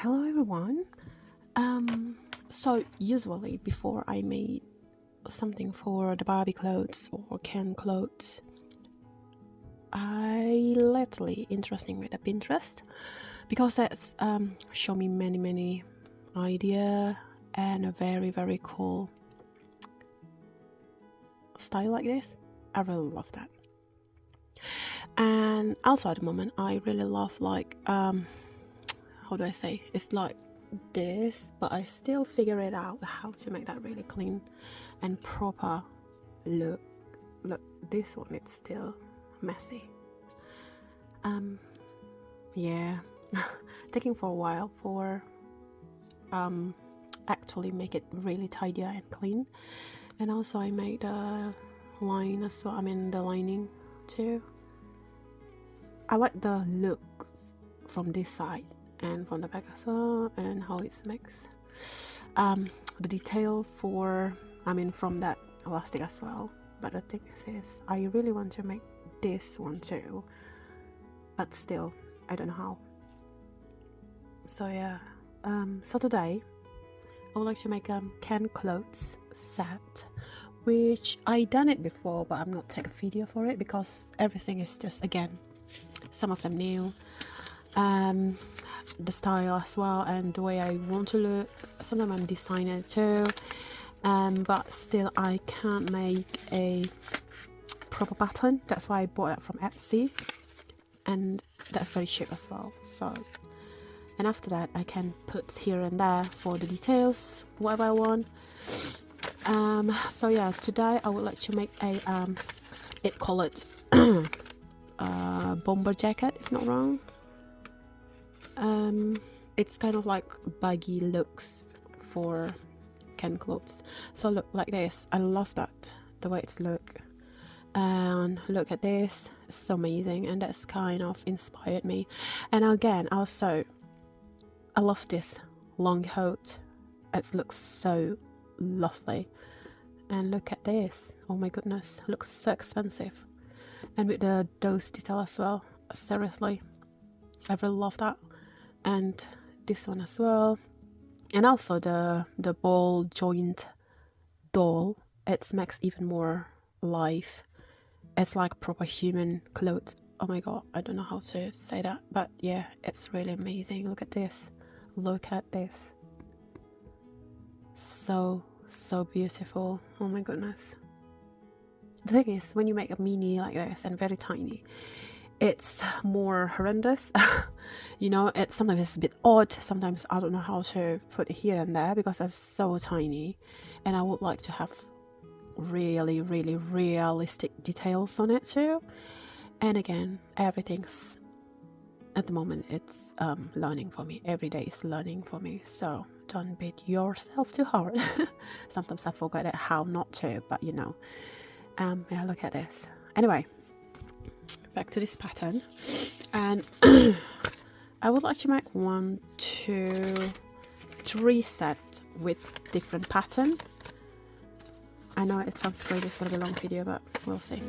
Hello everyone. So usually before I made something for the Barbie clothes or Ken clothes, I lately interesting with the Pinterest because that's show me many idea and a very cool style like this. I really love that. And also at the moment I really love like how do I say, it's like this, but I still figure it out how to make that really clean and proper look. Look, this one, it's still messy. Yeah, taking for a while for actually make it really tidy and clean. And also I made the line as well, I mean the lining too. I like the looks from this side and from the back as well, and how it's mixed. The detail for, I mean from that elastic as well. But the thing is I really want to make this one too, but still I don't know how. So yeah, so today I would like to make a Ken clothes set, which I done it before, but I'm not taking a video for it because everything is just, again, some of them new, the style as well and the way I want to look. Sometimes I'm designing it too, but still I can't make a proper pattern. That's why I bought that from Etsy, and that's very cheap as well. So, and after that I can put here and there for the details whatever I want. So yeah, today I would like to make a it call it bomber jacket, if not wrong. It's kind of like baggy looks for Ken clothes. So look like this. I love that, the way it's look. And look at this, it's so amazing, and that's kind of inspired me. And again, also I love this long coat. It looks so lovely. And look at this, oh my goodness, it looks so expensive. And with the those detail as well, seriously, I really love that. And this one as well, and also the ball joint doll, it makes even more life. It's like proper human clothes. Oh my god, I don't know how to say that, but yeah, it's really amazing. Look at this, look at this, so beautiful. Oh my goodness. The thing is, when you make a mini like this and very tiny, it's more horrendous. You know, sometimes it's a bit odd. Sometimes I don't know how to put it here and there because it's so tiny, and I would like to have really realistic details on it too. And again, everything's at the moment, it's learning for me. Every day is learning for me, so don't beat yourself too hard. Sometimes I forget how not to, but you know. Yeah, look at this. Anyway, back to this pattern, and I would like to make 1, 2, 3 set with different pattern. I know it sounds crazy, it's gonna be a long video, but we'll see.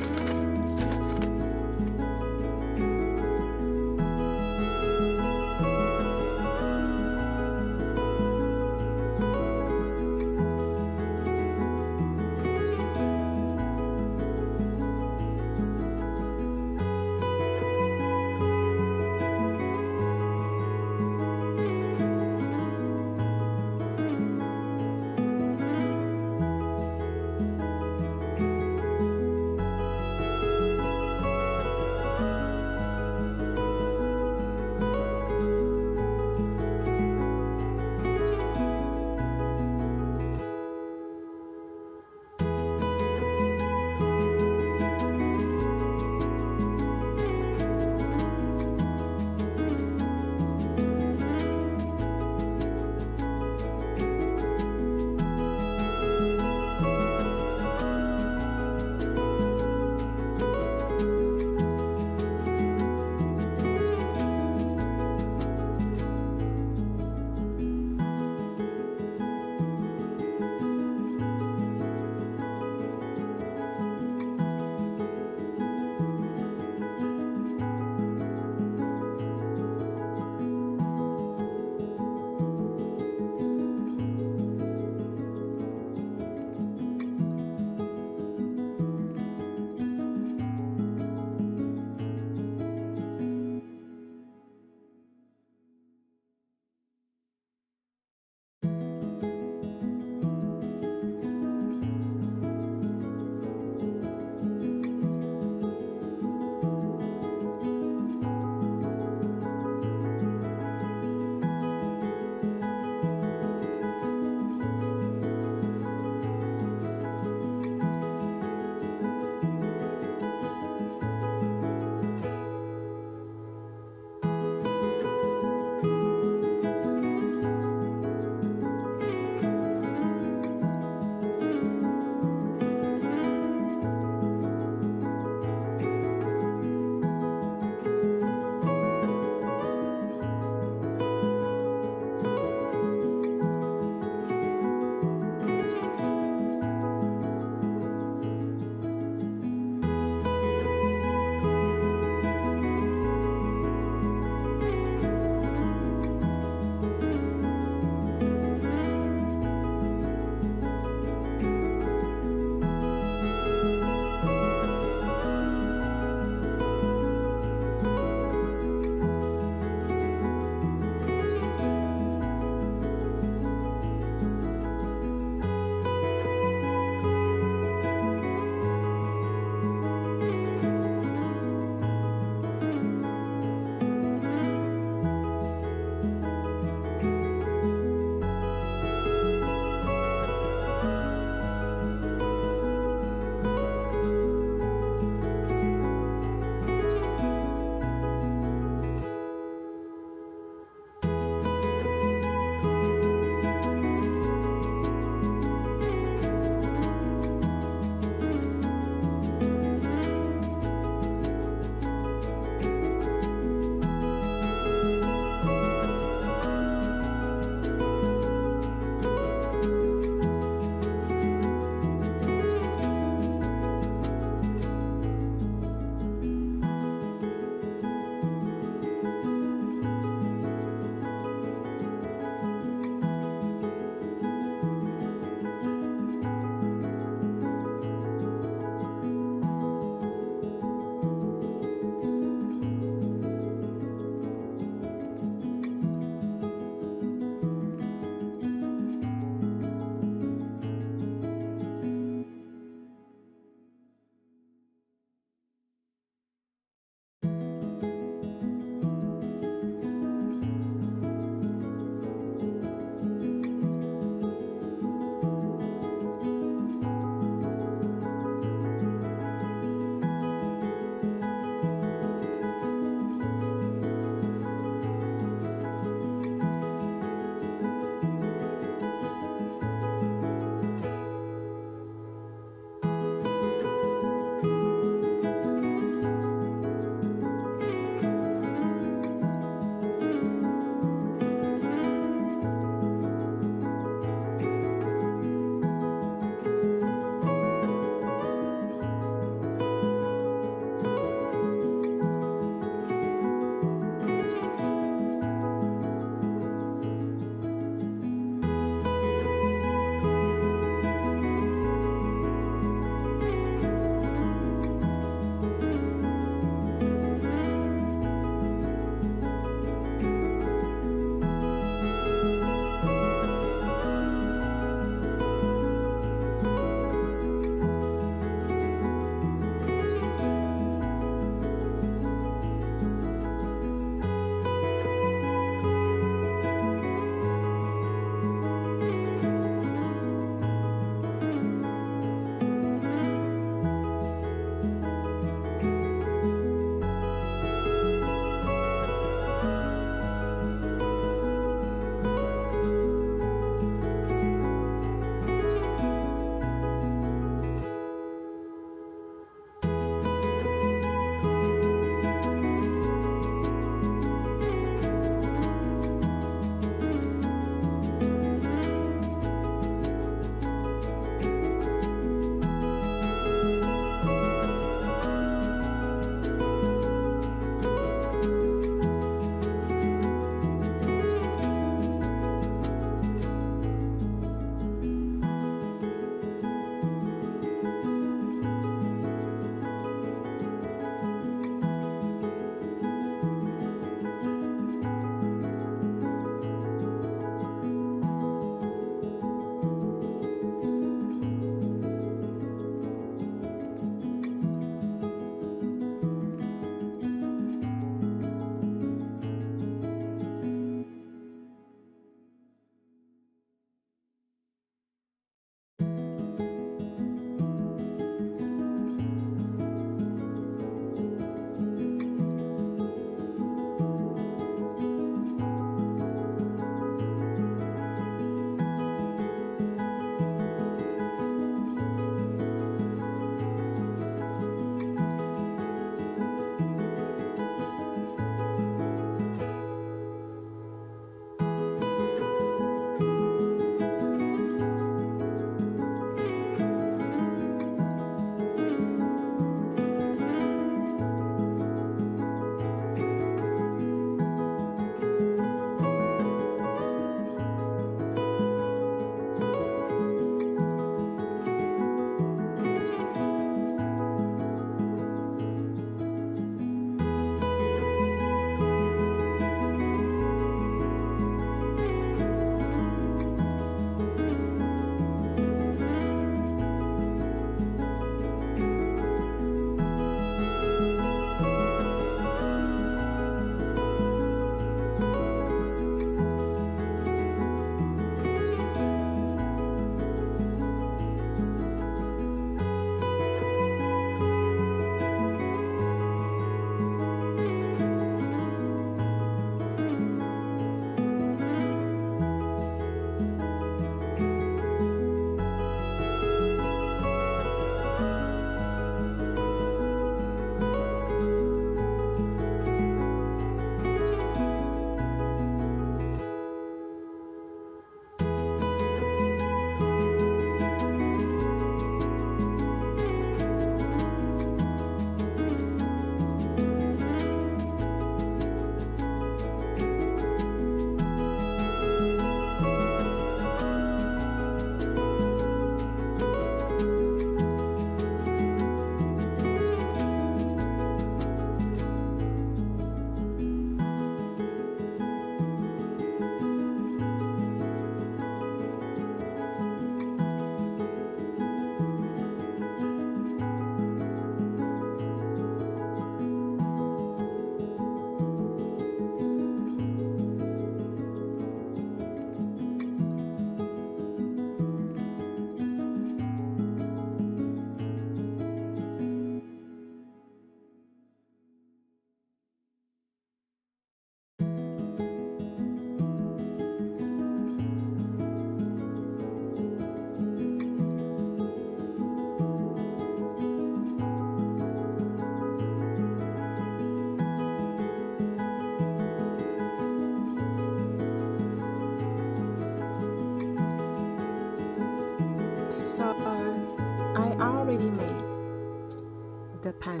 the pen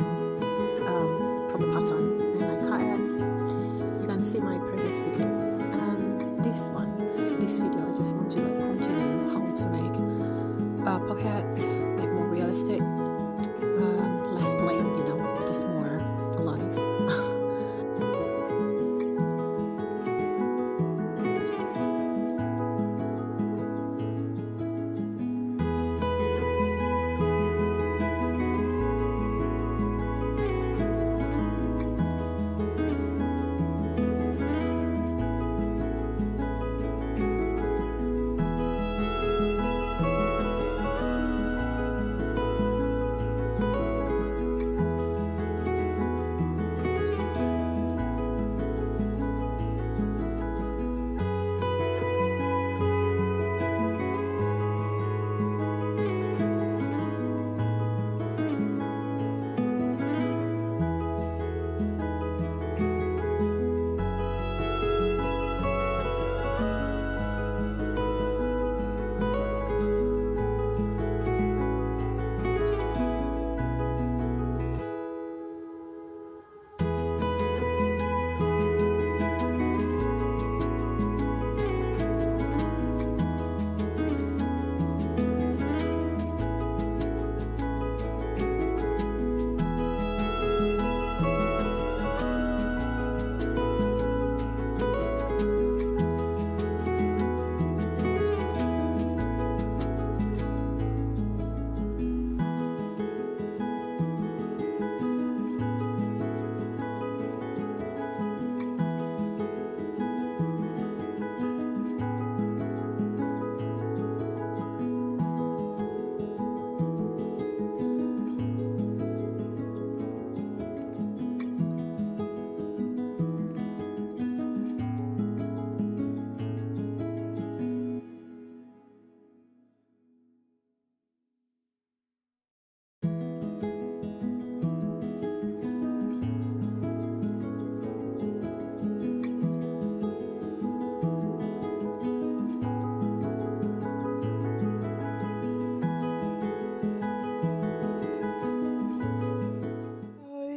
from the pattern, and I cut it. You can see my previous video, and this video I just want to like continue how to make a pocket like more realistic, less plain, you know, it's just more alive.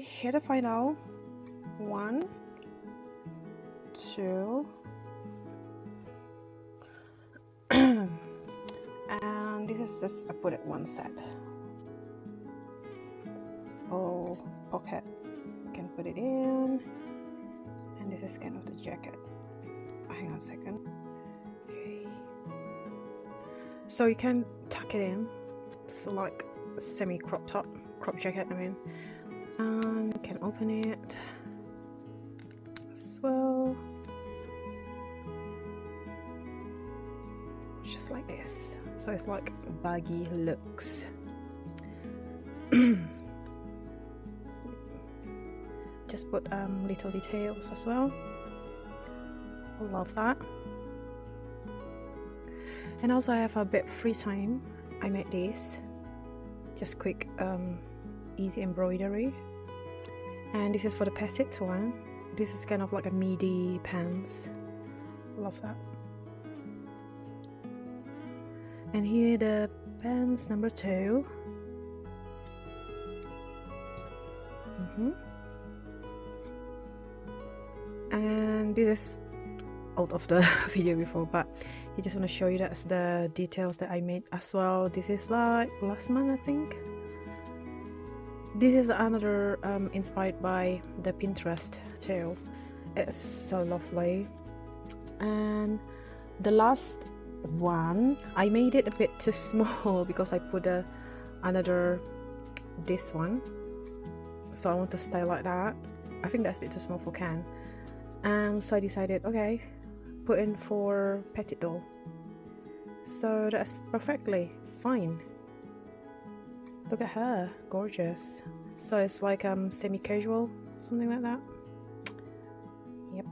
Here the final 1, 2, and this is just I put it one set, so pocket you can put it in, and this is kind of the jacket. Hang on a second. Okay, so you can tuck it in, so like semi crop jacket, I mean. And you can open it as well, just like this, so it's like baggy looks. Just put little details as well. I love that. And also I have a bit of free time, I made this just quick easy embroidery, and this is for the petite one. This is kind of like a midi pants. Love that. And here the pants number 2. And this is out of the video before, but I just want to show you that's the details that I made as well. This is like last month, I think. This is another inspired by the Pinterest too. It's so lovely. And the last one, I made it a bit too small because I put this one, so I want to style like that. I think that's a bit too small for Can, so I decided, okay, put in for petite doll, so that's perfectly fine. Look at her, gorgeous. So it's like semi-casual, something like that. Yep.